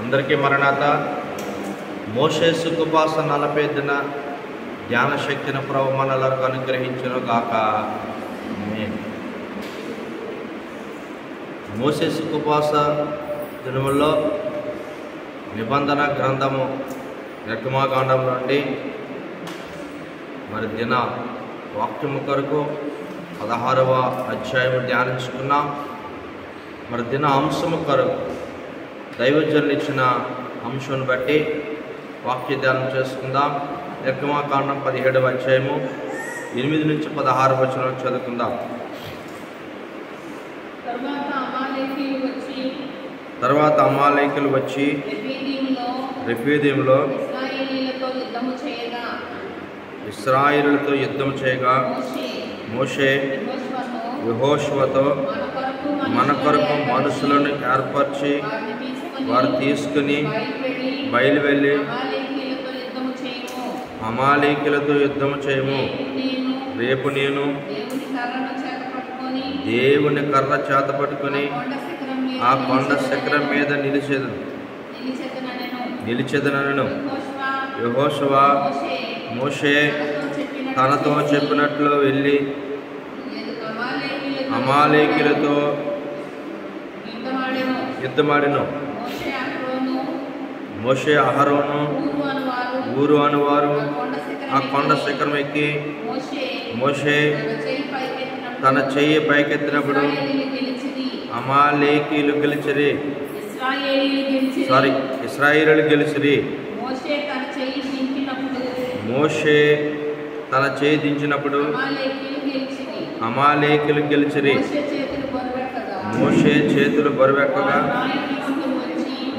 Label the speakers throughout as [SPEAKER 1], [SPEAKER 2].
[SPEAKER 1] అందరికీ మరణాత. మోషే సుఖుపాస 40 దిన ధ్యాన శక్తిని ప్రభు మనలకు అనుగ్రహించును గాక. ఆమేన్. మోషే సుఖుపాస దినముల్లో నిబంధన గ్రంథము నిర్గమాకాండం నుండి మరి దిన వాక్యము కొరకు 16వ అధ్యాయము ధ్యానించుకున్నాం. మరి దిన అంశము కొరకు దైవజనులు ఇచ్చిన అంశాన్ని బట్టి వాక్య ధ్యానం చేసుకుందాం. నిర్గమాకాండం 17వ అధ్యాయము 8 నుంచి 16 వచనాలు చదువుకుందాం. తర్వాత అమాలేకులు వచ్చి రెఫీదీములో ఇశ్రాయేలుతో యుద్ధం చేయగా మోషే యెహోషువతో మన కొరకు మనుషులను ఏర్పరిచి వారు తీసుకుని బయలువెళ్ళి అమాలేకులతో యుద్ధము చేయము. రేపు నేను దేవుని కర్ర చేత పట్టుకొని ఆ కొండ శిఖరం మీద నిలిచెదనను. యెహోషువ మోషే తనతో చెప్పినట్లు వెళ్ళి అమాలేకులతో యుద్ధమాడెను. మోషే అహరోను ఊరు అనువారు ఆ కొండ శిఖరం ఎక్కి మోషే తన చెయ్యి పైకెత్తినప్పుడు అమాలేకీలు గెలిచిరి. ఇశ్రాయేలీయులు గెలిచిరి. మోషే తన చేయి దించినప్పుడు అమాలేకీలు గెలిచిరి. మోషే చేతులు బరువెక్కగా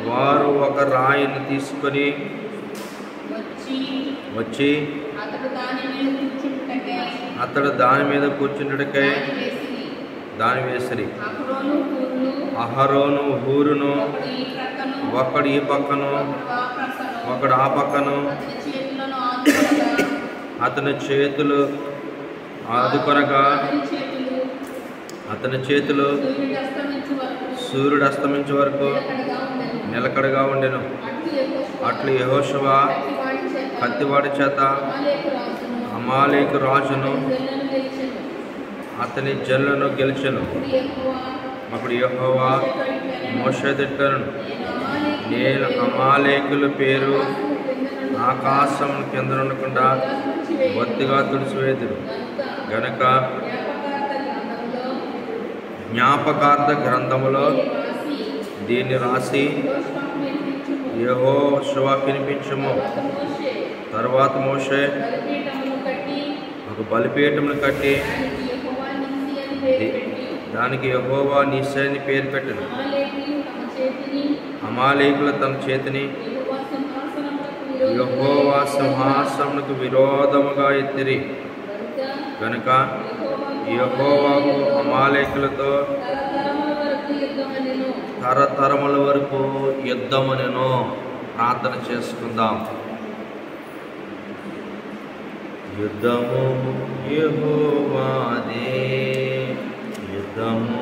[SPEAKER 1] వారు ఒక రాయిని తీసుకొని వచ్చి అతడు దాని మీద కూర్చుండుటకై దాని వేసిరి. అహరోను హూరును ఒకడు ఈ పక్కను ఒకడు ఆ పక్కను అతని చేతులు ఆదుకొనగా అతని చేతులు సూర్యుడు అస్తమించే వరకు నిలకడగా ఉండెను. అట్లు యెహోషువ కత్తివాడి చేత అమాలేకు రాజును అతని జనులను గెలిచెను. అప్పుడు యెహోవా మోషేతో ఇట్లనెను, నేను అమాలేకుల పేరు ఆకాశం కింద ఉండకుండా బొత్తిగా తుడిచివేదును గనుక జ్ఞాపకార్థ గ్రంథములో దీన్ని రాసి యెహోషువకు వినిపించుము. తరువాత మోషే ఒక బలిపీఠమును కట్టి దానికి యెహోవా నిస్సీ అని పేరు పెట్టెను. అమాలేకులు తమ చేతిని యెహోవా సింహాసనమునకు విరోధముగా ఎత్తిరి కనుక యెహోవాకు అమాలేకులతో తరతరముల వరకు యుద్ధమనెను. ప్రార్థన చేసుకుందాం. యుద్ధము యెహోవాదే, యుద్ధము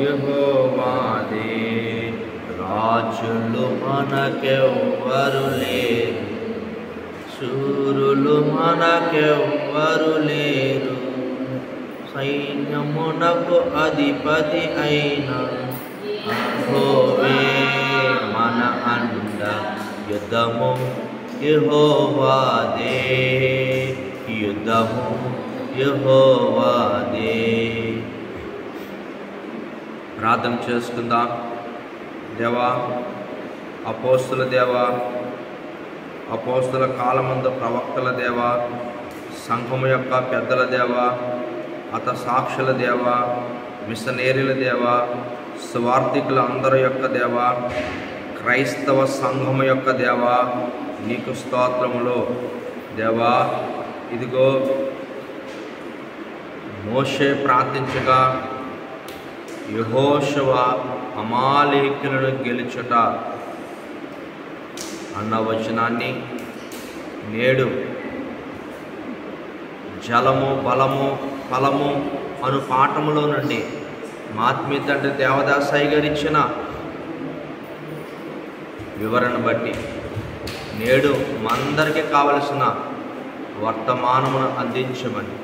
[SPEAKER 1] యెహోవాదే, రాజులు మనకెవ్వరు లేరు, శూరులు మనకెవ్వరు లేరు, సైన్యమునకు అధిపతి అయిన యెహోవే మన అండ. యుద్ధము యెహోవాదే, యుద్ధము యెహోవాదే. ప్రార్థన చేసుకుందాం. దేవా, అపోస్తుల దేవా, అపోస్తుల కాలమందు ప్రవక్తల దేవా, సంఘము యొక్క పెద్దల దేవా, అత సాక్షుల దేవా, మిషనరీల దేవా, స్వార్థికుల అందరి యొక్క దేవా, క్రైస్తవ సంఘము యొక్క దేవా, నీకు స్తోత్రములు. దేవా, ఇదిగో మోషే ప్రార్థించగా యెహోషువ అమాలేకులను గెలుచుట అన్న వచనాన్ని నేడు జలము బలము ఫలము అను పాఠములో నుండి మా ఆత్మీయ తండ్రి దేవదాసాయి గారు ఇచ్చిన వివరణ బట్టి నేడు మందరికీ కావలసిన వర్తమానమును అందించమని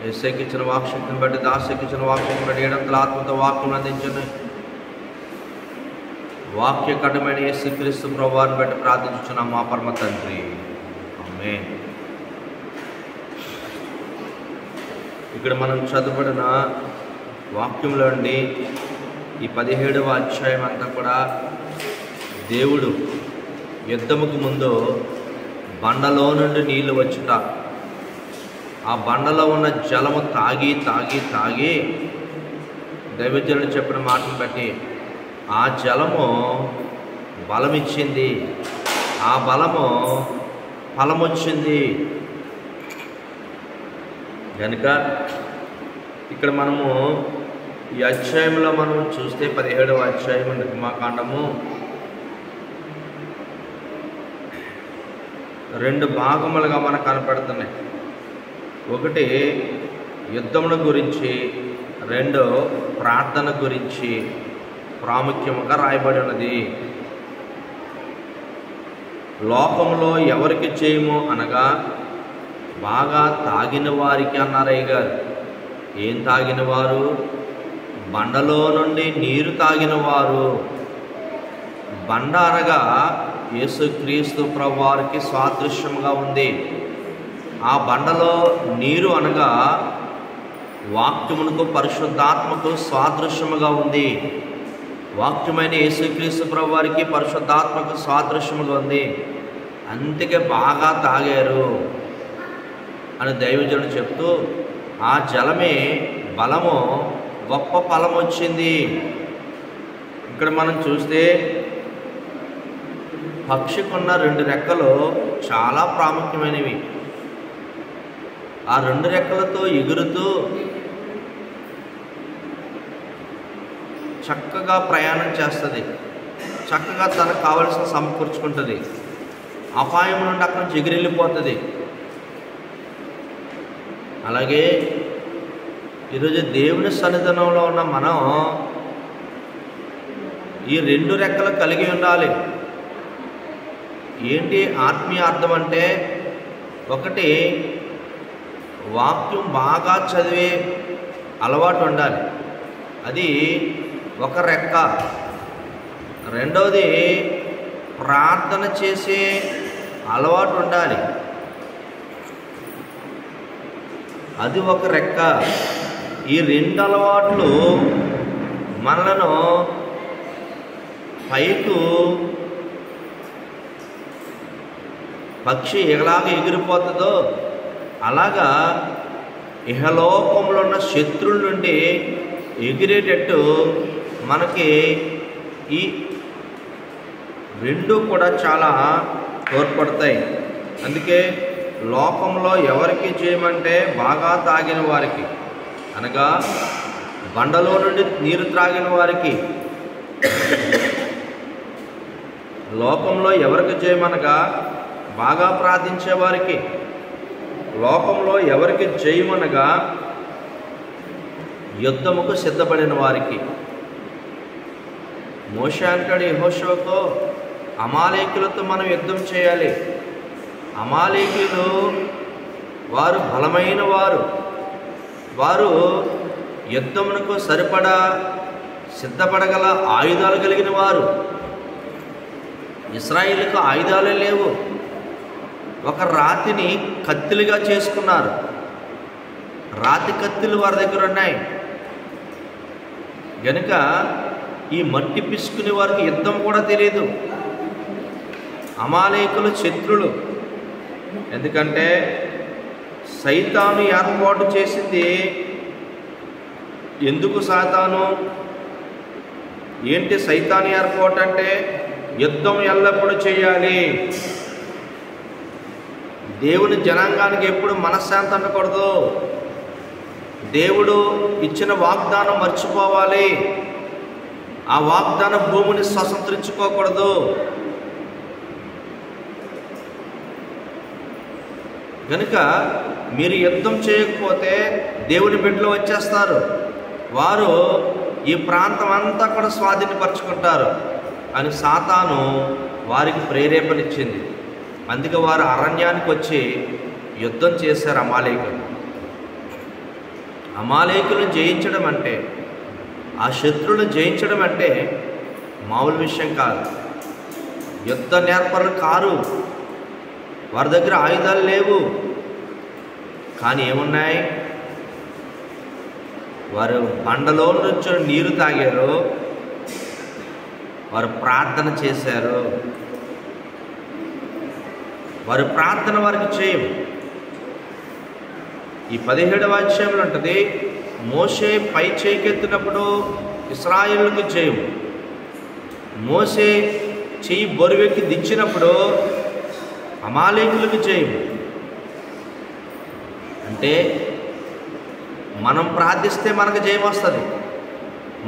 [SPEAKER 1] యేసుకి ఇచ్చిన వాక్శక్తిని బట్టి దాసుకి ఇచ్చిన వాక్శక్తిని బట్టి ఏడంతల ఆత్మతో వాక్యం అందించని వాక్యకటమైన యేసుక్రీస్తు ప్రభువారిని బట్టి ప్రార్థించుచున్నాం మా పరమ తండ్రి, ఆమేన్. ఇక్కడ మనం చదువుబడిన వాక్యంలో అండి ఈ 17వ అధ్యాయం అంతా కూడా దేవుడు యుద్ధముకు ముందు బండలో నుండి నీళ్లు వచ్చుట, ఆ బండలో ఉన్న జలము తాగి తాగి తాగి దైవజనుడు చెప్పిన మాటను బట్టి ఆ జలము బలమిచ్చింది, ఆ బలము ఫలమొచ్చింది. కనుక ఇక్కడ మనము ఈ అధ్యాయంలో మనం చూస్తే 17వ అధ్యాయం నిర్గమాకాండము 2 భాగములుగా మనకు కనపడుతున్నాయి. ఒకటి యుద్ధముల గురించి, 2 ప్రార్థన గురించి ప్రాముఖ్యంగా రాయబడి ఉన్నది. లోకంలో ఎవరికి చేయము అనగా బాగా తాగిన వారికి అన్నారయ్య గారు. ఏం తాగిన వారు? బండలో నుండి నీరు తాగిన వారు. బండ అనగా యేసుక్రీస్తు ప్రభువారికి సాదృశ్యంగా ఉంది. ఆ బండలో నీరు అనగా వాక్యమునకు పరిశుద్ధాత్మకు సాదృశ్యముగా ఉంది. వాక్యమైన యేసుక్రీస్తు ప్రభువారికి పరిశుద్ధాత్మకు సాదృశ్యముగా ఉంది. అందుకే బాగా తాగారు అని దైవజనుడు చెప్తూ ఆ జలమే బలము, గొప్ప ఫలం వచ్చింది. ఇక్కడ మనం చూస్తే పక్షికున్న 2 రెక్కలు చాలా ప్రాముఖ్యమైనవి. ఆ 2 రెక్కలతో ఎగురుతూ చక్కగా ప్రయాణం చేస్తుంది, చక్కగా తనకు కావలసిన సమకూర్చుకుంటుంది, అపాయం నుండి అక్కడి నుంచి ఎగిరెళ్ళిపోతుంది. అలాగే ఈరోజు దేవుని సన్నిధానంలో ఉన్న మనం ఈ 2 రెక్కలు కలిగి ఉండాలి. ఏంటి ఆత్మీయ అర్థం అంటే, ఒకటి వాక్యం బాగా చదివే అలవాటు ఉండాలి, అది ఒక రెక్క. రెండవది ప్రార్థన చేసే అలవాటు ఉండాలి, అది ఒక రెక్క. ఈ 2 అలవాట్లు మనలను పైకు పక్షి ఎలాగా ఎగిరిపోతుందో అలాగా ఇహలోకంలో ఉన్న శత్రువుల నుండి ఎగిరేటట్టు మనకి ఈ 2 కూడా చాలా తోడ్పడతాయి. అందుకే లోకంలో ఎవరికి చేయమంటే బాగా తాగిన వారికి, అనగా బండలో నుండి నీరు త్రాగిన వారికి. లోకంలో ఎవరికి చేయమనగా బాగా ప్రార్థించే వారికి. లోకంలో ఎవరికి చేయమనగా యుద్ధముకు సిద్ధపడిన వారికి. మోషే అంటాడు యెహోషువతో, అమాలేకులతో మనం యుద్ధం చేయాలి. అమాలేకులు వారు బలమైన వారు, వారు యుద్ధమునకు సరిపడా సిద్ధపడగల ఆయుధాలు కలిగిన వారు. ఇశ్రాయేలుకు ఆయుధాలే లేవు, ఒక రాతిని కత్తిలుగా చేసుకున్నారు. రాతి కత్తులు వారి దగ్గర ఉన్నాయి. గనుక ఈ మట్టి పిసుకునే వారికి యుద్ధం కూడా తెలియదు. అమాలేకులు శత్రులు. ఎందుకంటే సైతాను ఏర్పాటు చేసింది. ఎందుకు సాతాను? ఏంటి సైతాను ఏర్పాటు అంటే, యుద్ధం ఎల్లప్పుడూ చేయాలి. దేవుని జనాంగానికి ఎప్పుడు మనశ్శాంతి ఉండకూడదు. దేవుడు ఇచ్చిన వాగ్దానం మర్చిపోవాలి. ఆ వాగ్దాన భూమిని స్వతంత్రించుకోకూడదు. కనుక మీరు యుద్ధం చేయకపోతే దేవుని బిడ్డలు వచ్చేస్తారు. వారు ఈ ప్రాంతం అంతా కూడా స్వాధీనపరుచుకుంటారు. అని సాతాను వారికి ప్రేరేపణిచ్చింది. అందుకే వారు అరణ్యానికి వచ్చి యుద్ధం చేశారు. అమాలేకులను జయించడం అంటే, ఆ శత్రువులను జయించడం అంటే మామూలు విషయం కాదు. యుద్ధ నేర్పరులు కారు, వారి దగ్గర ఆయుధాలు లేవు. కానీ ఏమున్నాయి? వారు బండలో నుంచి నీరు తాగారు, వారు ప్రార్థన చేశారు. వారి ప్రార్థన వారికి చేయం. ఈ 17వ అధ్యాయంలో ఉంటుంది, మోషే పై చేకెత్తినప్పుడు ఇశ్రాయేలుకి చేయం, మోషే చెయ్యి బొరువెక్కి దించినప్పుడు అమాలేకులకు చేయం. అంటే మనం ప్రార్థిస్తే మనకు జయం వస్తుంది,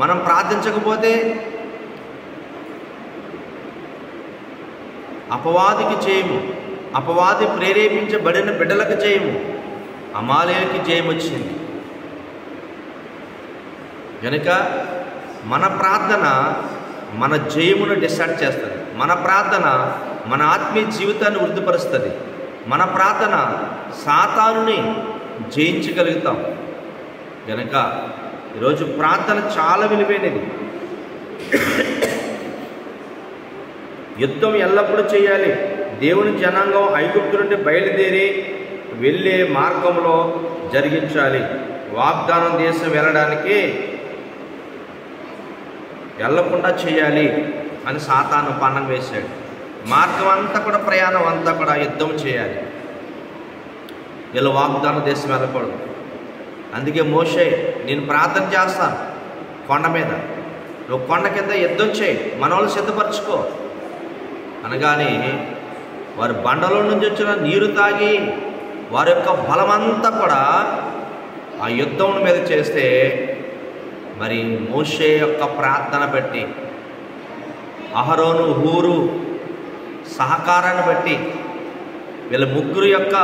[SPEAKER 1] మనం ప్రార్థించకపోతే అపవాదికి చేయము, అపవాది ప్రేరేపించబడిన బిడ్డలకు చేయము. అమాలేకి జయం వచ్చింది కనుక మన ప్రార్థన మన జయమును డిసైడ్ చేస్తుంది. మన ప్రార్థన మన ఆత్మీయ జీవితాన్ని వృద్ధిపరుస్తుంది. మన ప్రార్థన సాతానుని జయించగలుగుతాం. కనుక ఈరోజు ప్రార్థన చాలా విలువైనది. యుద్ధం ఎల్లప్పుడూ చేయాలి. దేవుని జనాంగం ఐగుప్తు నుండి బయలుదేరి వెళ్ళే మార్గంలో జరిగించాలి. వాగ్దానం దేశం వెళ్ళడానికి వెళ్ళకుండా చేయాలి అని సాతాను పన్నం వేశాడు. మార్గం అంతా కూడా, ప్రయాణం అంతా కూడా యుద్ధం చేయాలి. వీళ్ళు వాగ్దాన దేశం వెళ్ళకూడదు. అందుకే మోషే, నేను ప్రార్థన చేస్తాను కొండ మీద, నువ్వు కొండ కింద యుద్ధం చేయి, మనోళ్ళు సిద్ధపరచుకో అనగానే వారు బండలో నుంచి వచ్చిన నీరు తాగి వారి యొక్క బలమంతా కూడా ఆ యుద్ధం మీద చేస్తే, మరి మోషే యొక్క ప్రార్థన బట్టి, అహరోను హూరు సహకారాన్ని బట్టి, వీళ్ళ ముగ్గురు యొక్క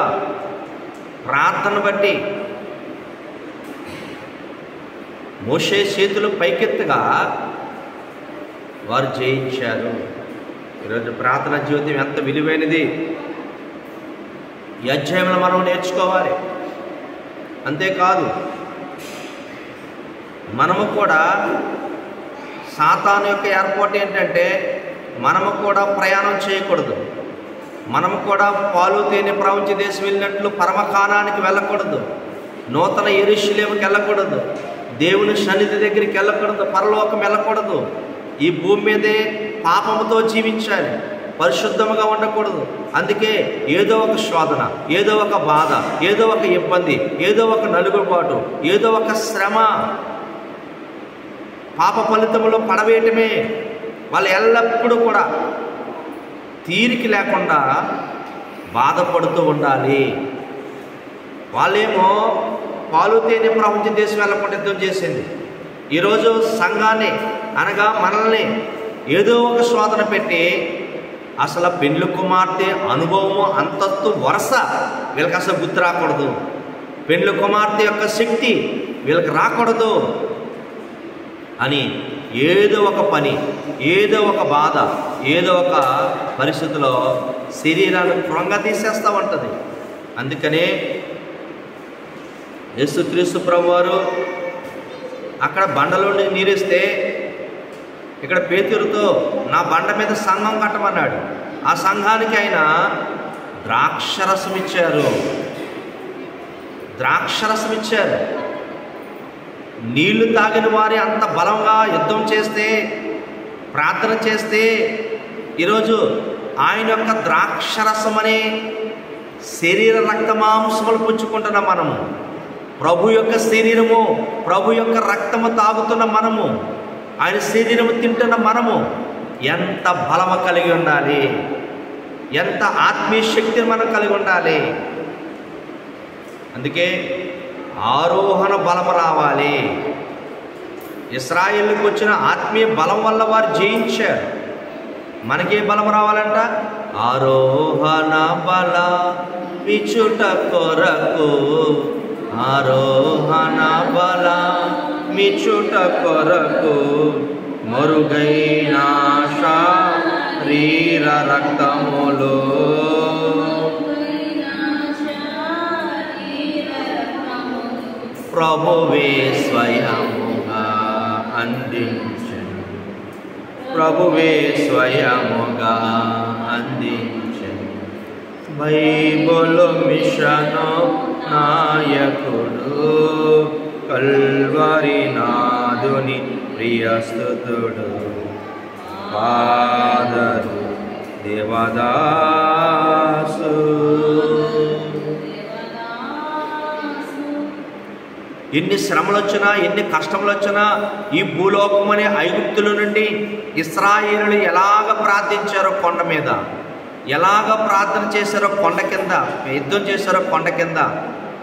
[SPEAKER 1] ప్రార్థన బట్టి మోషే చేతులు పైకెత్తగా వారు జయించారు. ఈరోజు ప్రార్థన జీవితం ఎంత విలువైనది ఈ అధ్యాయంలో మనం నేర్చుకోవాలి. అంతేకాదు, మనము కూడా సాతాను యొక్క ఏర్పాటు ఏంటంటే, మనము కూడా ప్రయాణం చేయకూడదు. మనము కూడా పాలు తేనె ప్రపంచ దేశం వెళ్ళినట్లు పరమకానానికి వెళ్ళకూడదు, నూతన యెరూషలేముకి వెళ్ళకూడదు, దేవుని సన్నిధి దగ్గరికి వెళ్ళకూడదు, పరలోకం వెళ్ళకూడదు. ఈ భూమి మీదే పాపముతో జీవించాలి, పరిశుద్ధముగా ఉండకూడదు. అందుకే ఏదో ఒక శోధన, ఏదో ఒక బాధ, ఏదో ఒక ఇబ్బంది, ఏదో ఒక నలుగుబాటు, ఏదో ఒక శ్రమ, పాప ఫలితములో పడవేయటమే. వాళ్ళు ఎల్లప్పుడూ కూడా తీరిక లేకుండా బాధపడుతూ ఉండాలి. వాళ్ళేమో పాలు తేనె ప్రపంచ దేశం వెళ్ళకుండా యుద్ధం చేసింది. ఈరోజు సంఘాన్ని అనగా మనల్ని ఏదో ఒక శోధన పెట్టి, అసలు పెండ్లి కుమార్తె అనుభవము, అంతస్తు, వరస వీళ్ళకి అసలు గుర్తు రాకూడదు. పెండ్లి కుమార్తె యొక్క శక్తి వీళ్ళకి రాకూడదు అని ఏదో ఒక పని, ఏదో ఒక బాధ, ఏదో ఒక పరిస్థితిలో శరీరాన్ని కృంగ తీసేస్తూ ఉంటుంది. అందుకనే యేసుక్రీస్తు ప్రభువారు అక్కడ బండలో నీరిస్తే, ఇక్కడ పేతురుతో నా బండ మీద సంఘం కట్టమన్నాడు. ఆ సంఘానికి ఆయన ద్రాక్షరసం ఇచ్చారు. ద్రాక్షరసం ఇచ్చారు. నీళ్లు తాగిన వారి అంత బలంగా యుద్ధం చేస్తే, ప్రార్థన చేస్తే, ఈరోజు ఆయన యొక్క ద్రాక్షరసం అనే శరీర రక్త మాంసములు పుచ్చుకుంటున్న మనము, ప్రభు యొక్క శరీరము, ప్రభు యొక్క రక్తము తాగుతున్న మనము, ఆయన శరీరము తింటున్న మనము ఎంత బలము కలిగి ఉండాలి, ఎంత ఆత్మీయ శక్తిని మనం కలిగి ఉండాలి. అందుకే ఆరోహణ బలము రావాలి. ఇశ్రాయేలుకు వచ్చిన ఆత్మీయ బలం వల్ల వారు జయించారు. మనకే బలం రావాలంట, ఆరోహణ బల విచుట కొరకు, ఆరోహణ బల మిచుట కొరకు, మరుగైన రక్తములు ప్రభువే స్వయముగా అందించెను. ప్రభువే స్వయముగా అందించెను. బైబిల్ మిషను నాయకుడు కల్వరి నాదుని ప్రియస్తుతుడు ఫాదరు దేవదాసు. ఎన్ని శ్రమలు వచ్చినా ఎన్ని కష్టములు వచ్చినా ఈ భూలోకం అనే ఐగుప్తుల నుండి ఇశ్రాయేలులు ఎలాగ ప్రార్థించారో కొండ మీద, ఎలాగ ప్రార్థన చేశారో కొండ కింద, యుద్ధం చేశారో కొండ కింద,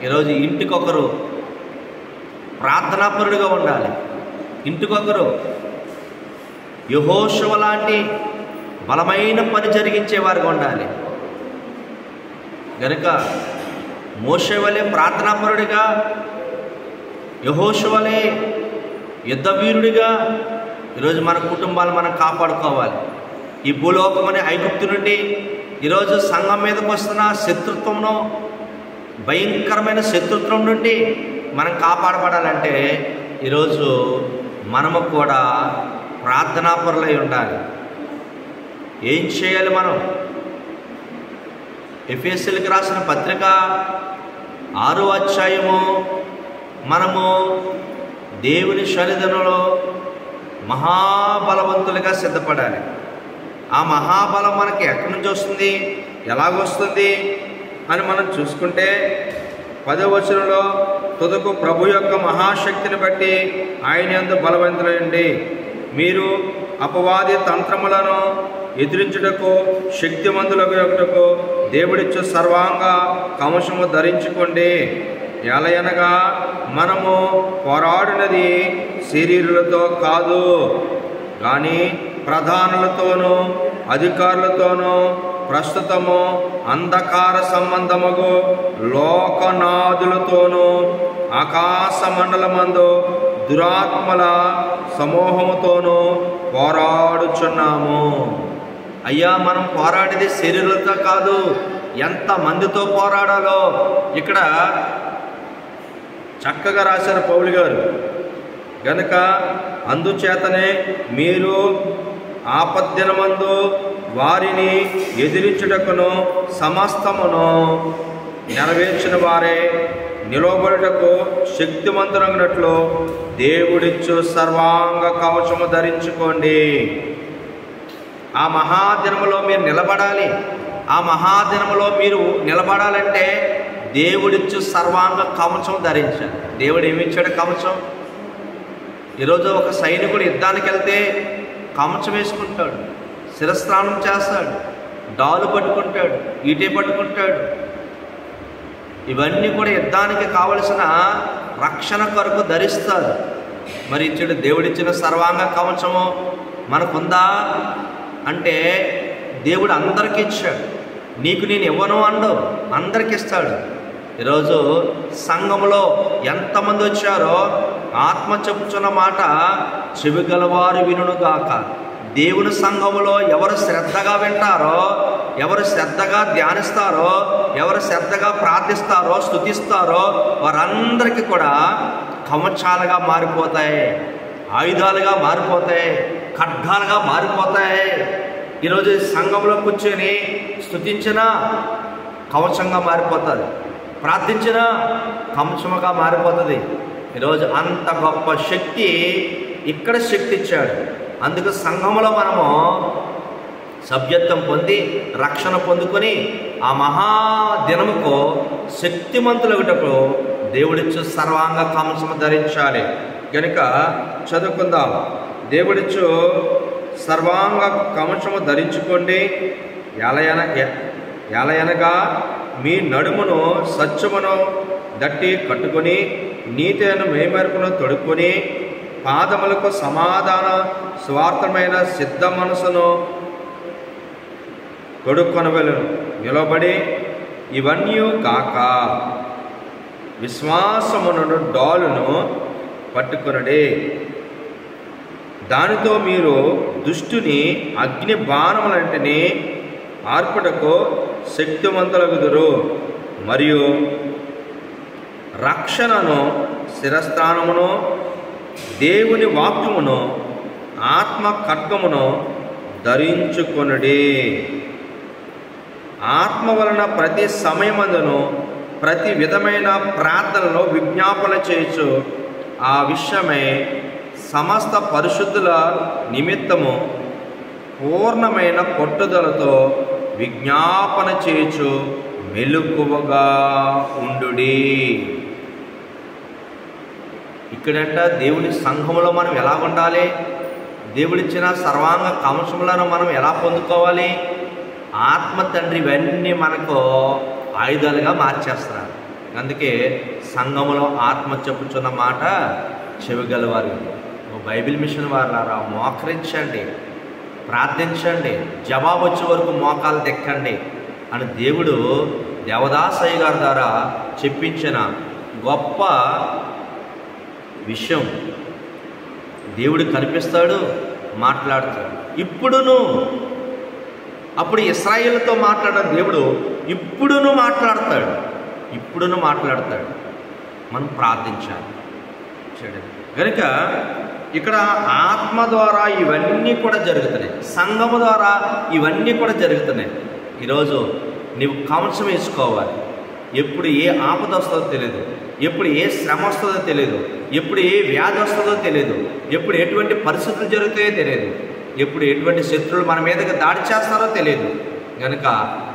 [SPEAKER 1] ఈరోజు ఇంటికొకరు ప్రార్థనాపరుడుగా ఉండాలి. ఇంటికొకరు యెహోషువ లాంటి బలమైన పని జరిగించేవారుగా ఉండాలి. గనుక మోషే వలె ప్రార్థనాపరుడిగా, యెహోషువ వలె యుద్ధవీరుడిగా ఈరోజు మన కుటుంబాలు మనం కాపాడుకోవాలి. ఈ భూలోకం అనే ఐగుప్తు నుండి ఈరోజు సంఘం మీదకు వస్తున్న శత్రుత్వంను, భయంకరమైన శత్రుత్వం నుండి మనం కాపాడబడాలంటే ఈరోజు మనము కూడా ప్రార్థనాపరులై ఉండాలి. ఏం చేయాలి మనం? ఎఫెసీయులకు రాసిన పత్రిక 6వ అధ్యాయము మనము దేవుని సన్నిధిలో మహాబలవంతులుగా సిద్ధపడాలి. ఆ మహాబలం మనకి ఎక్కడి నుంచి వస్తుంది, ఎలాగొస్తుంది అని మనం చూసుకుంటే 10వ వచనంలో తుదకు ప్రభు యొక్క మహాశక్తిని బట్టి ఆయన యందు బలవంతులండి, మీరు అపవాది తంత్రములను ఎదిరించుటకు శక్తిమంతులకు దేవుడిచ్చు సర్వాంగ కవచము ధరించుకోండి. ఎలయనగా మనము పోరాడినది శరీరులతో కాదు, కానీ ప్రధానులతోనూ అధికారులతోనూ ప్రస్తుతము అంధకార సంబంధముగు లోకనాథులతోనూ ఆకాశ మండలమందు దురాత్మల సమూహముతోనూ పోరాడుచున్నాము. అయ్యా, మనం పోరాడేది శరీరులతో కాదు, ఎంత మందితో పోరాడాలో ఇక్కడ చక్కగా రాశారు పౌలు గారు. గనుక అందుచేతనే మీరు ఆపద్దినమందు వారిని ఎదిరించుటకును సమస్తమును నెరవేర్చిన వారే నిలవబడుటకు శక్తిమంతులగినట్లు దేవుడిచ్చు సర్వాంగ కవచము ధరించుకోండి. ఆ మహాదినములో మీరు నిలబడాలి. ఆ మహాదినములో మీరు నిలబడాలంటే దేవుడిచ్చు సర్వాంగ కవచం ధరించాలి. దేవుడు ఏమిచ్చాడు? కవచం. ఈరోజు ఒక సైనికుడు యుద్ధానికి వెళ్తే కవచం వేసుకుంటాడు, శిరస్నానం చేస్తాడు, డాలు పట్టుకుంటాడు, ఈటే పట్టుకుంటాడు. ఇవన్నీ కూడా యుద్ధానికి కావలసిన రక్షణ కొరకు ధరిస్తారు. మరి ఇచ్చాడు దేవుడిచ్చిన సర్వాంగ కవచము మనకుందా అంటే దేవుడు అందరికీ ఇచ్చాడు. నీకు నేను ఇవ్వను అండు, అందరికి ఇస్తాడు. ఈరోజు సంఘంలో ఎంతమంది వచ్చారో ఆత్మ చెప్పుచున్న మాట చెవిగలవారు వినుగాక. దేవుని సంఘములో ఎవరు శ్రద్ధగా వింటారో, ఎవరు శ్రద్ధగా ధ్యానిస్తారో, ఎవరు శ్రద్ధగా ప్రార్థిస్తారో, స్తుతిస్తారో వారందరికీ కూడా కవచాలుగా మారిపోతాయి, ఆయుధాలుగా మారిపోతాయి, ఖడ్గాలుగా మారిపోతాయి. ఈరోజు సంఘంలో కూర్చొని స్తుతించినా కవచంగా మారిపోతుంది, ప్రార్థించినా కవచముగా మారిపోతుంది. ఈరోజు అంత గొప్ప శక్తి ఇక్కడ శక్తి ఇచ్చాడు. అందుకు సంఘంలో మనము సభ్యత్వం పొంది రక్షణ పొందుకొని ఆ మహాదినముకు శక్తిమంతులగుటకు దేవుడిచ్చు సర్వాంగ కవచము ధరించాలి. కనుక చదువుకుందాం. దేవుడిచ్చు సర్వాంగ కవచము ధరించుకోండి. ఎలయనగా మీ నడుమును సత్యమును దట్టి కట్టుకొని నీతిను మేమెరుపును తొడుక్కొని పాదములకు సమాధాన స్వార్థమైన సిద్ధ మనసును తొడుక్కొనవలెను. నిలబడి ఇవన్నీ కాక విశ్వాసమును డాలును పట్టుకొనడే. దానితో మీరు దుష్టుని అగ్ని బాణములంటిని ఆర్పుటకు శక్తివంతులగుదురు, మరియు రక్షణను, శిరస్థానమును, దేవుని వాక్యమును, ఆత్మ ఖడ్గమును ధరించుకొనుడి. ఆత్మ వలన ప్రతి సమయమందును ప్రతి విధమైన ప్రార్థనలో విజ్ఞాపన చేయొచ్చు. ఆ విషయమై సమస్త పరిశుద్ధుల నిమిత్తము పూర్ణమైన పట్టుదలతో విజ్ఞాపన చేయొచ్చు. మెలకువగా ఉండుడి. ఇక్కడంట దేవుని సంఘములో మనం ఎలా ఉండాలి, దేవుడిచ్చిన సర్వాంగ కవచములను మనం ఎలా పొందుకోవాలి. ఆత్మ తండ్రి ఇవన్నీ మనకు ఆయుధాలుగా మార్చేస్తున్నారు. అందుకే సంఘములో ఆత్మ చెప్పుచున్న మాట చెవిగలవారు. బైబిల్ మిషన్ వారులారా, మోకరించండి, ప్రార్థించండి, జవాబు వచ్చే వరకు మోకాలు దెక్కండి అని దేవుడు దేవదాసయ్య గారి ద్వారా చెప్పించిన గొప్ప విషయం. దేవుడు కనిపిస్తాడు, మాట్లాడతాడు. ఇప్పుడును, అప్పుడు ఇశ్రాయేలుతో మాట్లాడిన దేవుడు ఇప్పుడును మాట్లాడతాడు, ఇప్పుడును మాట్లాడతాడు. మనం ప్రార్థించాలి. కనుక ఇక్కడ ఆత్మ ద్వారా ఇవన్నీ కూడా జరుగుతున్నాయి, సంఘము ద్వారా ఇవన్నీ కూడా జరుగుతున్నాయి. ఈరోజు నీవు కవచం వేసుకోవాలి. ఎప్పుడు ఏ ఆపద వస్తుందో తెలియదు, ఎప్పుడు ఏ శ్రమ వస్తుందో తెలియదు, ఎప్పుడు ఏ వ్యాధి వస్తుందో తెలియదు, ఎప్పుడు ఎటువంటి పరిస్థితులు జరుగుతాయో తెలియదు, ఎప్పుడు ఎటువంటి శత్రువులు మన మీదకి దాడి చేస్తారో తెలియదు. కనుక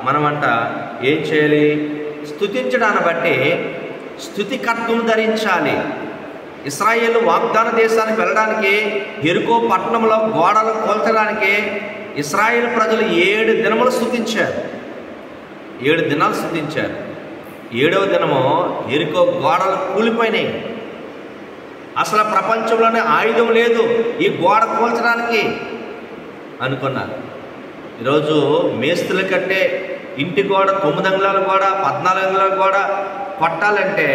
[SPEAKER 1] మనమంట ఏం చేయాలి? స్తుతించడాన్ని బట్టి స్తుతి ఖడ్గం ధరించాలి. ఇశ్రాయేలు వాగ్దాన దేశానికి వెళ్ళడానికి యెరికో పట్టణంలో గోడలు కూల్చడానికి ఇశ్రాయేలు ప్రజలు 7 దినములు స్తుతించారు. 7 దినాలు స్తుతించారు. 7వ దినము యెరికో గోడలు కూలిపోయినాయి. అసలు ప్రపంచంలోనే ఆయుధం లేదు ఈ గోడ కూల్చడానికి అనుకున్నారు. ఈరోజు మేస్త్రుల కంటే ఇంటి గోడ 9 అంగుళాల గోడ, 14 అంగుళాల గోడ కొట్టాలంటే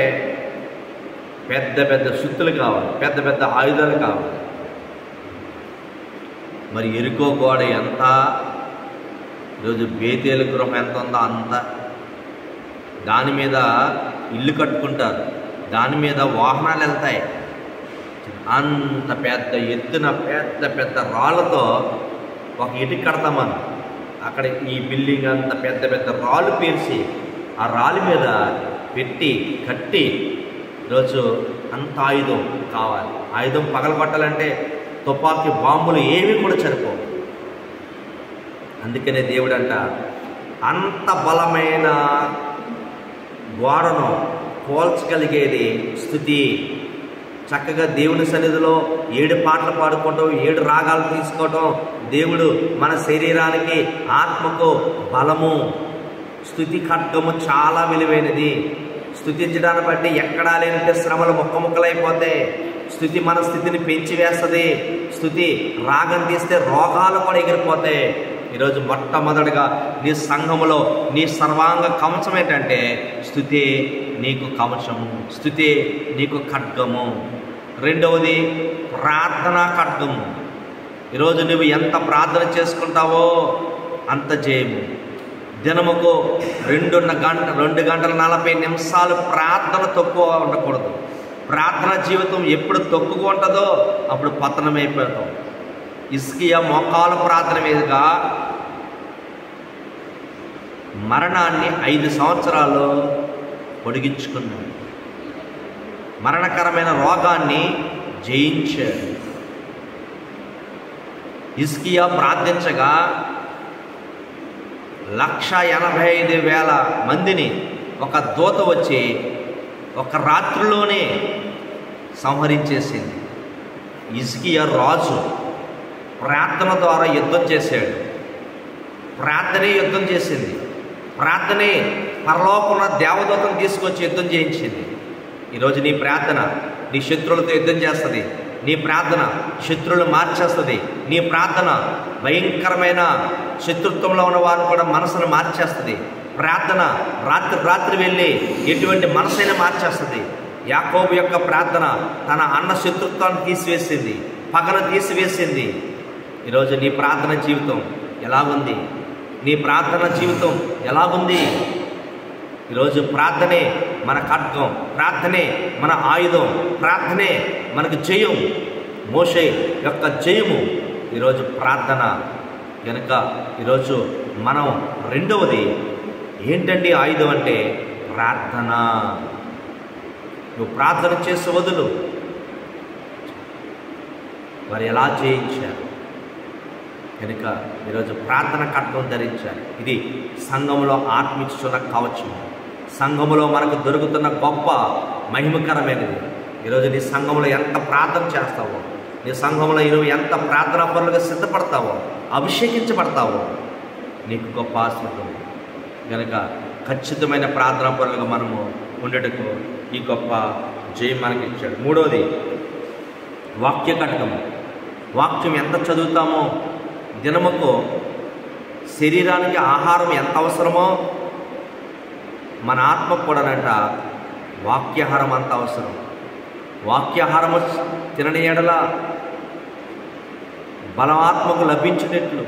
[SPEAKER 1] పెద్ద పెద్ద సుత్తులు కావాలి, పెద్ద పెద్ద ఆయుధాలు కావాలి. మరి యెరికో గోడ ఎంత, ఈరోజు బేతేలు గృహం ఎంత ఉందో అంత. దాని మీద ఇల్లు కట్టుకుంటారు, దాని మీద వాహనాలు వెళ్తాయి. అంత పెద్ద ఎత్తున పెద్ద పెద్ద రాళ్ళతో ఒక ఇటుక కడతామని అక్కడ ఈ బిల్డింగ్ అంత పెద్ద పెద్ద రాళ్ళు పేర్చి ఆ రాళ్ళ మీద పెట్టి కట్టి ఈరోజు అంత ఆయుధం కావాలి. ఆయుధం పగలగొట్టాలంటే తుపాకీ బాంబులు ఏమీ కూడా సరిపోవు. అందుకనే దేవుడు అంట అంత బలమైన గోడను పోల్చగలిగేది స్తుతి. చక్కగా దేవుని సన్నిధిలో 7 పాటలు పాడుకోవటం, 7 రాగాలు తీసుకోవటం. దేవుడు మన శరీరానికి ఆత్మకు బలము. స్తుతి ఖడ్గము చాలా విలువైనది. స్తుతించడాన్ని బట్టి ఎక్కడా లేనంటే శ్రమలు ముక్కముక్కలైపోతాయి. స్తుతి మన స్థితిని పెంచి వేస్తుంది. స్తుతి రాగం తీస్తే రోగాలు కూడా ఎగిరిపోతాయి. ఈరోజు మొట్టమొదటిగా నీ సంఘములో నీ సర్వాంగ కవచం ఏంటంటే స్తుతి నీకు కవచము, స్తుతి నీకు ఖడ్గము. రెండవది ప్రార్థనా ఖడ్గము. ఈరోజు నువ్వు ఎంత ప్రార్థన చేసుకుంటావో అంత జయము. దినముకు 2 గంటల 40 నిమిషాలు ప్రార్థన తక్కువ ఉండకూడదు. ప్రార్థన జీవితం ఎప్పుడు తక్కువగా ఉంటుందో అప్పుడు పతనమైపోతాం. హిజ్కియా మోకాలు ప్రార్థన మీదుగా మరణాన్ని 5 సంవత్సరాలు పొడిగించుకున్నాడు. మరణకరమైన రోగాన్ని జయించాడు. హిజ్కియా ప్రార్థించగా 185,000 మందిని ఒక దూత వచ్చి ఒక రాత్రిలోనే సంహరించేసింది. హిజ్కియా రాజు ప్రార్థన ద్వారా యుద్ధం చేశాడు. ప్రార్థనే యుద్ధం చేసింది. ప్రార్థనే పరలోకమున్న దేవదూతను తీసుకొచ్చి యుద్ధం చేయించింది. ఈరోజు నీ ప్రార్థన నీ శత్రువులతో యుద్ధం చేస్తుంది. నీ ప్రార్థన శత్రువులు మార్చేస్తుంది. నీ ప్రార్థన భయంకరమైన శత్రుత్వంలో ఉన్న వారిని కూడా మనసును మార్చేస్తుంది. ప్రార్థన రాత్రి వెళ్ళి ఎటువంటి మనసైనా మార్చేస్తుంది. యాకోబు యొక్క ప్రార్థన తన అన్న శత్రుత్వాన్ని తీసివేసింది, పగను తీసివేసింది. ఈరోజు నీ ప్రార్థన జీవితం ఎలా ఉంది? నీ ప్రార్థన జీవితం ఎలాగుంది? ఈరోజు ప్రార్థనే మన ఖడ్గం, ప్రార్థనే మన ఆయుధం, ప్రార్థనే మనకు జయం. మోషే యొక్క జయము ఈరోజు ప్రార్థన. కనుక ఈరోజు మనం రెండవది ఏంటండి ఆయుధం అంటే ప్రార్థన. నువ్వు ప్రార్థన చేసి వదులు. వారు ఎలా జయించారు? కనుక ఈరోజు ప్రార్థన ఖడ్గం ధరించాలి. ఇది సంఘంలో ఆత్మిస్తున్న కవచం, సంఘములో మనకు దొరుకుతున్న గొప్ప మహిమకరమైనది. ఈరోజు నీ సంఘంలో ఎంత ప్రార్థన చేస్తావో, నీ సంఘంలో ఈరోజు ఎంత ప్రార్థనా పరులుగా సిద్ధపడతావో, అభిషేకించబడతావో, నీకు గొప్ప ఆశీర్వాదం. కనుక ఖచ్చితమైన ప్రార్థనా పరులుగా మనము ఉండటకు ఈ గొప్ప జయం మనకి ఇచ్చాడు. మూడవది వాక్య ఖడ్గము. వాక్యం ఎంత చదువుతామో, దినముకు శరీరానికి ఆహారం ఎంత అవసరమో మన ఆత్మకు కూడానంట వాక్యాహారం అంత అవసరం. వాక్యాహారము తినని ఎడల బలమాత్మకు లభించినట్లు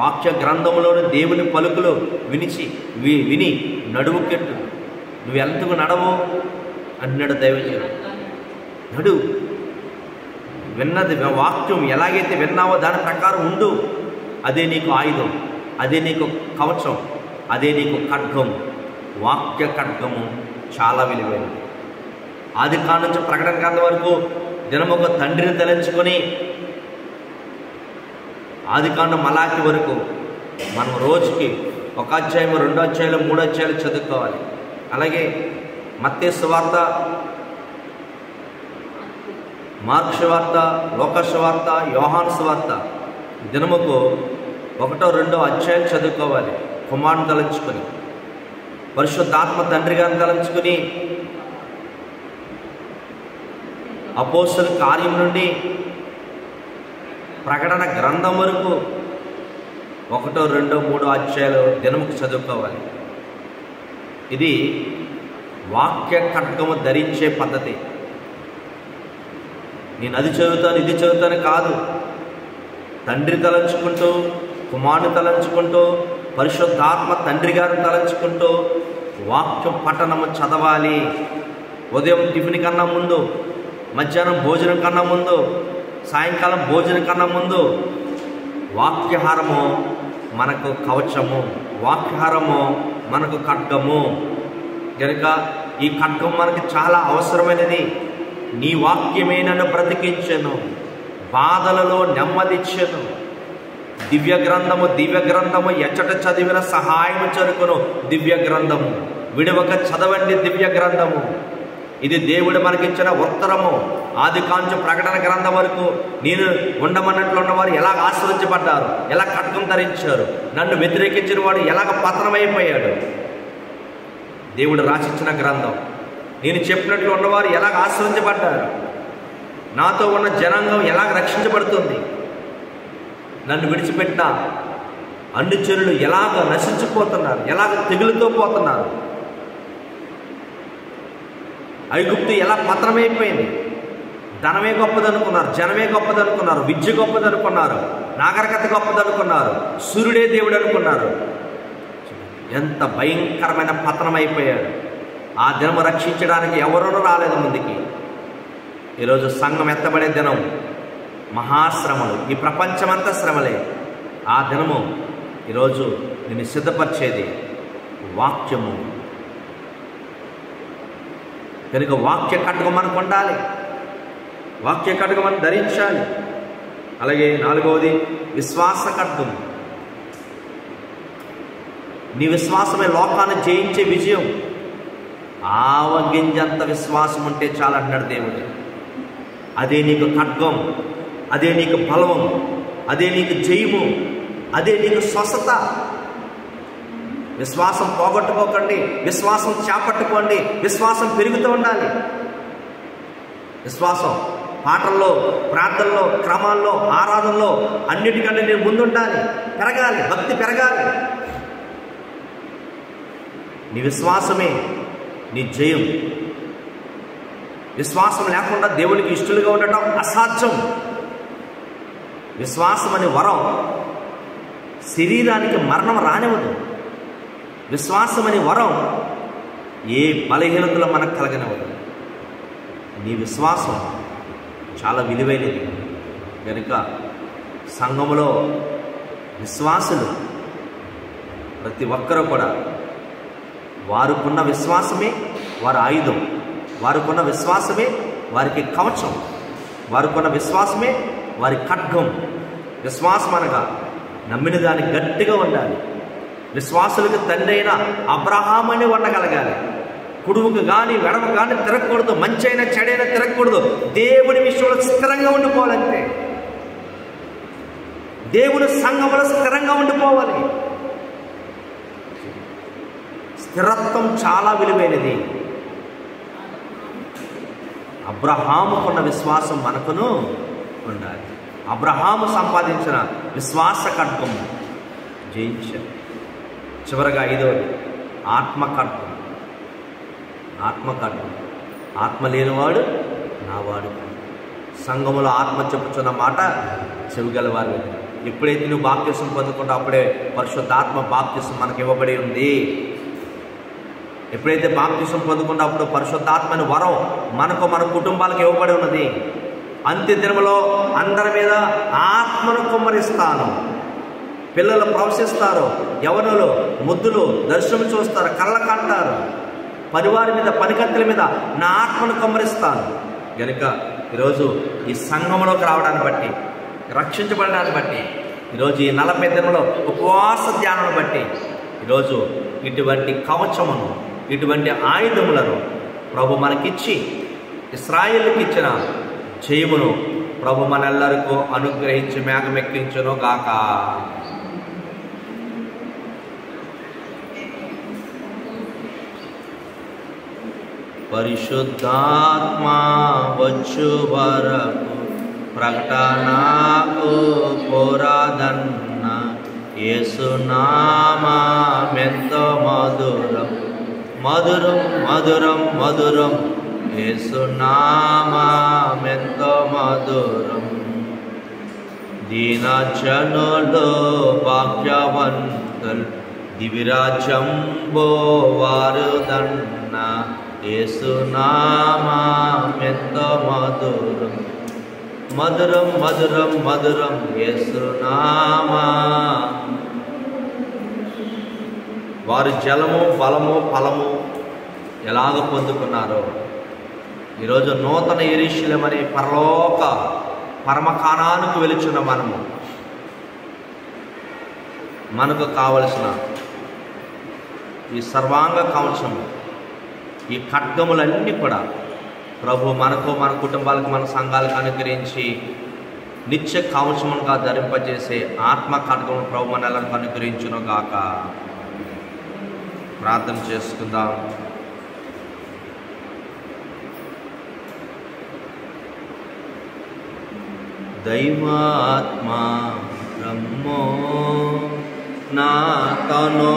[SPEAKER 1] వాక్య గ్రంథములోని దేవుని పలుకులు విని నడువుకెట్టు. నువ్వు ఎంతకు నడవు అన్నాడు దైవజనుడు. నడు, విన్నది వాక్యం ఎలాగైతే విన్నావో దాని ప్రకారం ఉండు. అదే నీకు ఆయుధం, అదే నీకు కవచం, అదే నీకు ఖడ్గం. వాక్య ఖడ్గము చాలా విలువైనది. ఆది కాలం నుంచి ప్రకటన గ్రంథం వరకు దినమొక తండ్రిని తలంచుకొని ఆది కాండం మలాకి వరకు మనం రోజుకి 1 అధ్యాయం, 2 అధ్యాయాలు, 3 అధ్యాయాలు చదువుకోవాలి. అలాగే మత్తయి సువార్త, మార్కు సువార్త, లూకా సువార్త, యోహాను సువార్త దినముకు 1, 2 అధ్యాయాలు చదువుకోవాలి. కుమారుని తలంచుకొని, పరిశుద్ధాత్మ తండ్రి గారిని తలంచుకొని, అపోస్తలుల కార్యం నుండి ప్రకటన గ్రంథం వరకు 1, 2, 3 అధ్యాయాలు దినముకు చదువుకోవాలి. ఇది వాక్య ఖడ్గము ధరించే పద్ధతి. నేను అది చదువుతాను, ఇది చదువుతాను కాదు. తండ్రి తలంచుకుంటూ, కుమారుని తలంచుకుంటూ, పరిశుద్ధాత్మ తండ్రి గారిని తలంచుకుంటూ వాక్యం పఠనము చదవాలి. ఉదయం టిఫిన్ కన్నా ముందు, మధ్యాహ్నం భోజనం కన్నా ముందు, సాయంకాలం భోజనం కన్నా ముందు వాక్యహారము మనకు కవచము, వాక్యహారము మనకు ఖడ్గము. కనుక ఈ ఖడ్గం మనకు చాలా అవసరమైనది. నీ వాక్యమే నన్ను బ్రతికించెను, బాధలలో నెమ్మదిచ్చెను. దివ్య గ్రంథము ఎచ్చట చదివిన సహాయము చెరుకును. దివ్య గ్రంథము విడవక చదవండి. దివ్య గ్రంథము ఇది దేవుడు మనకిచ్చిన ఉత్తరము. ఆది కాంచు ప్రకటన గ్రంథం వరకు నేను ఉండమన్నట్లు ఉన్నవారు ఎలాగ ఆశ్రయించబడ్డారు, ఎలా ఖడ్గం ధరించారు, నన్ను వ్యతిరేకించిన వాడు ఎలాగ పతనమైపోయాడు. దేవుడు రాసిచ్చిన గ్రంథం. నేను చెప్పినట్లు ఉన్నవారు ఎలాగ ఆశ్రయించబడ్డారు, నాతో ఉన్న జనాంగం ఎలాగ రక్షించబడుతుంది, నన్ను విడిచిపెట్టిన అన్ని చెరులు ఎలాగ నశించిపోతున్నారు, ఎలాగ తెగులుతో పోతున్నారు, ఐగుప్తు ఎలా పతనమైపోయింది. ధనమే గొప్పదనుకున్నారు, జనమే గొప్పదనుకున్నారు, విద్య గొప్పదనుకున్నారు, నాగరికత గొప్పదనుకున్నారు, సూర్యుడే దేవుడు అనుకున్నారు. ఎంత భయంకరమైన పతనమైపోయాడు. ఆ దినము రక్షించడానికి ఎవరూ రాలేదు ముందుకి. ఈరోజు సంఘం ఎత్తబడే దినం, మహాశ్రమలు, ఈ ప్రపంచమంతా శ్రమలే. ఆ దినము ఈరోజు నిన్ను సిద్ధపరిచేది వాక్యము. కనుక వాక్య ఖడ్గం మనకు ఉండాలి, వాక్య ఖడ్గం మనం ధరించాలి. అలాగే 4వది విశ్వాస ఖడ్గం. నీ విశ్వాసమే లోకాన్ని జయించే విజయం. ఆవగింజంత విశ్వాసం ఉంటే చాలు అంటున్నాడు దేవుడు. అదే నీకు ఖడ్గం, అదే నీకు బలవం, అదే నీకు జయము, అదే నీకు స్వస్థత. విశ్వాసం పోగొట్టుకోకండి, విశ్వాసం చేపట్టుకోండి, విశ్వాసం పెరుగుతూ ఉండాలి. విశ్వాసం పాటల్లో, ప్రార్థనలో, క్రమాల్లో, ఆరాధనలో అన్నిటికంటే నేను ముందుండాలి, పెరగాలి, భక్తి పెరగాలి. నీ విశ్వాసమే నీ జయం. విశ్వాసం లేకుండా దేవునికి ఇష్టలుగా ఉండటం అసాధ్యం. విశ్వాసం అనే వరం శరీరానికి మరణం రానివ్వదు. విశ్వాసం అనే వరం ఏ బలహీనతలో మనకు కలగనివ్వదు. నీ విశ్వాసం చాలా విలువైనది. కనుక సంఘములో విశ్వాసులు ప్రతి ఒక్కరూ కూడా వారికున్న విశ్వాసమే వారి ఆయుధం, వారికున్న విశ్వాసమే వారికి కవచం, వారికున్న విశ్వాసమే వారి ఖడ్గం. విశ్వాసం అనగా నమ్మిన దానికి గట్టిగా ఉండాలి. విశ్వాసులకు తండ్రి అయిన అబ్రహాము అని ఉండగలగాలి. కుడుముకు కానీ వెడము కానీ తిరగకూడదు, మంచి అయినా చెడైనా తిరగకూడదు. దేవుని విషయంలో స్థిరంగా ఉండిపోవాలంటే, దేవుని సంఘంలో స్థిరంగా ఉండిపోవాలి. స్థిరత్వం చాలా విలువైనది. అబ్రహాముకున్న విశ్వాసం మనకును ఉండాలి. అబ్రహాము సంపాదించిన విశ్వాస ఖడ్గం జయించారు. చివరగా 5వది ఆత్మఖడ్గం. ఆత్మఖడ్గం. ఆత్మ లేనివాడు నావాడు. సంఘములో ఆత్మ చెప్పుచున్న మాట చెవిగలవారు. ఎప్పుడైతే నువ్వు బాప్తిసం పొందుకుంటావు అప్పుడే పరిశుద్ధాత్మ బాప్తిసం మనకు ఇవ్వబడి ఉంది. ఎప్పుడైతే బాప్తిసం పొందుకుంటావు అప్పుడు పరిశుద్ధాత్మని వరం మనకు మన కుటుంబాలకు ఇవ్వబడి ఉన్నది. అంత్య దినములో అందరి మీద ఆత్మను కుమ్మరిస్తాను. పిల్లలు ప్రవశిస్తారు, యవనులు ముద్దులు దర్శనం చూస్తారు, కళ్ళ కంటారు. పనివారి మీద పనికత్తెల మీద నా ఆత్మను కుమ్మరిస్తాను. కనుక ఈరోజు ఈ సంఘంలోకి రావడాన్ని బట్టి, రక్షించబడడాన్ని బట్టి, ఈరోజు ఈ 40 దినములో ఉపవాస ధ్యానం బట్టి ఈరోజు ఇటువంటి కవచమును, ఇటువంటి ఆయుధములను ప్రభు మనకిచ్చి ఇశ్రాయేలుకి ఇచ్చిన జయమును ప్రభు మనెల్లరికూ అనుగ్రహించి మేఘమెక్కించును గాక. పరిశుద్ధాత్మ వచ్చు వరకు ప్రకటనకు పోరాదన్న యేసునామమెంతో మధురం మధురం మధురం మధురం. యేసునామమెంతో మధురం. దీనజనులు భాగ్యవంతులు దివిరాజ్యంబో వారుదన్న యేసునామమెంతో మధురం మధురం మధురం మధురం. యేసునామా. వారు జలము బలము ఫలము ఎలాగ పొందుకున్నారో ఈరోజు నూతన యెరూషలేమని పరలోక పరమకానానికి వెలుచున్న మనకు కావలసిన ఈ సర్వాంగ కవచం, ఈ ఖడ్గములన్నీ కూడా ప్రభు మనకు, మన కుటుంబాలకు, మన సంఘాలకు అనుగ్రహించి నిత్య కవచముగా ధరింపజేసే ఆత్మ ఖడ్గము ప్రభు మనలను అనుగ్రహించును గాక. ప్రార్థన చేసుకుందాం. దైవాత్మ రమ్మో నా తనో